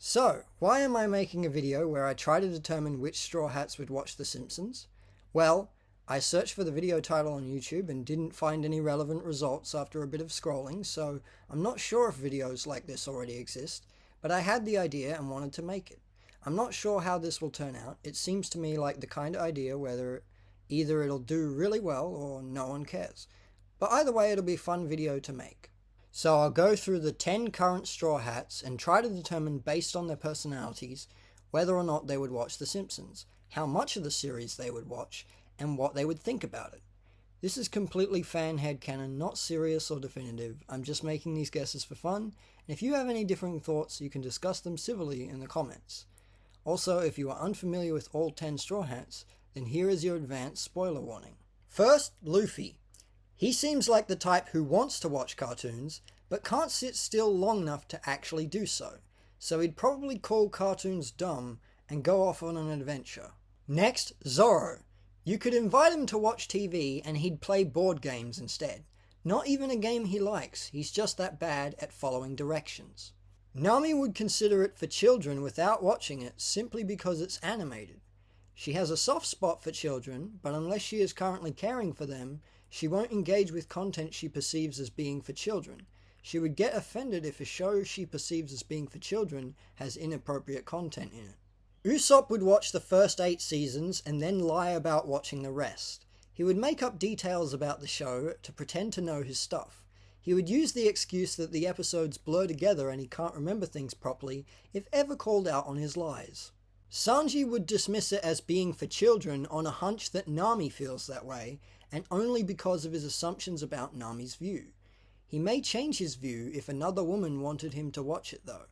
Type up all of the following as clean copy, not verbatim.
So, why am I making a video where I try to determine which Straw Hats would watch The Simpsons? Well, I searched for the video title on YouTube and didn't find any relevant results after a bit of scrolling, so I'm not sure if videos like this already exist, but I had the idea and wanted to make it. I'm not sure how this will turn out. It seems to me like the kind of idea where either it'll do really well or no one cares. But either way, it'll be a fun video to make. So I'll go through the 10 current Straw Hats and try to determine, based on their personalities, whether or not they would watch The Simpsons, how much of the series they would watch, and what they would think about it. This is completely fan headcanon, not serious or definitive. I'm just making these guesses for fun, and if you have any differing thoughts, you can discuss them civilly in the comments. Also, if you are unfamiliar with all 10 Straw Hats, then here is your advanced spoiler warning. First, Luffy. He seems like the type who wants to watch cartoons, but can't sit still long enough to actually do so he'd probably call cartoons dumb and go off on an adventure. Next, Zorro. You could invite him to watch TV and he'd play board games instead. Not even a game he likes, he's just that bad at following directions. Nami would consider it for children without watching it simply because it's animated. She has a soft spot for children, but unless she is currently caring for them, she won't engage with content she perceives as being for children. She would get offended if a show she perceives as being for children has inappropriate content in it. Usopp would watch the first 8 seasons and then lie about watching the rest. He would make up details about the show to pretend to know his stuff. He would use the excuse that the episodes blur together and he can't remember things properly if ever called out on his lies. Sanji would dismiss it as being for children on a hunch that Nami feels that way, and only because of his assumptions about Nami's view. He may change his view if another woman wanted him to watch it though.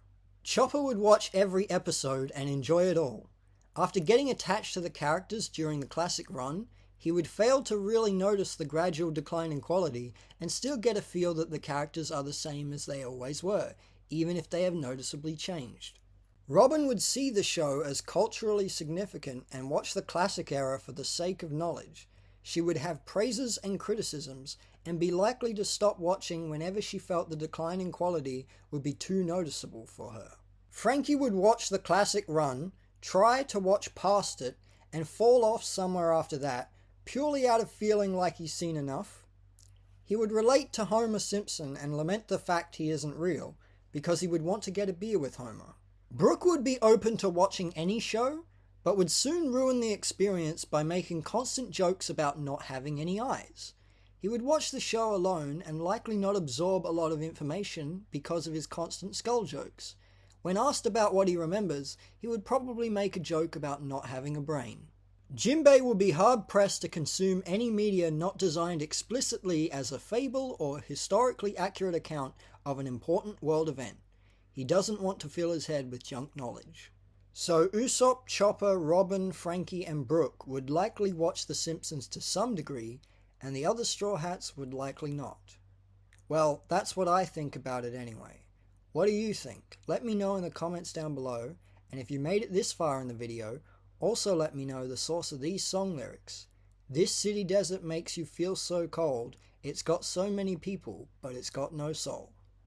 Chopper would watch every episode and enjoy it all. After getting attached to the characters during the classic run, he would fail to really notice the gradual decline in quality and still get a feel that the characters are the same as they always were, even if they have noticeably changed. Robin would see the show as culturally significant and watch the classic era for the sake of knowledge. She would have praises and criticisms and be likely to stop watching whenever she felt the decline in quality would be too noticeable for her. Frankie would watch the classic run, try to watch past it, and fall off somewhere after that, purely out of feeling like he's seen enough. He would relate to Homer Simpson and lament the fact he isn't real, because he would want to get a beer with Homer. Brooke would be open to watching any show, but would soon ruin the experience by making constant jokes about not having any eyes. He would watch the show alone and likely not absorb a lot of information because of his constant skull jokes. When asked about what he remembers, he would probably make a joke about not having a brain. Jinbei would be hard-pressed to consume any media not designed explicitly as a fable or historically accurate account of an important world event. He doesn't want to fill his head with junk knowledge. So Usopp, Chopper, Robin, Frankie and Brooke would likely watch The Simpsons to some degree, and the other Straw Hats would likely not. Well, that's what I think about it anyway. What do you think? Let me know in the comments down below, and if you made it this far in the video, also let me know the source of these song lyrics. This city desert makes you feel so cold, it's got so many people, but it's got no soul.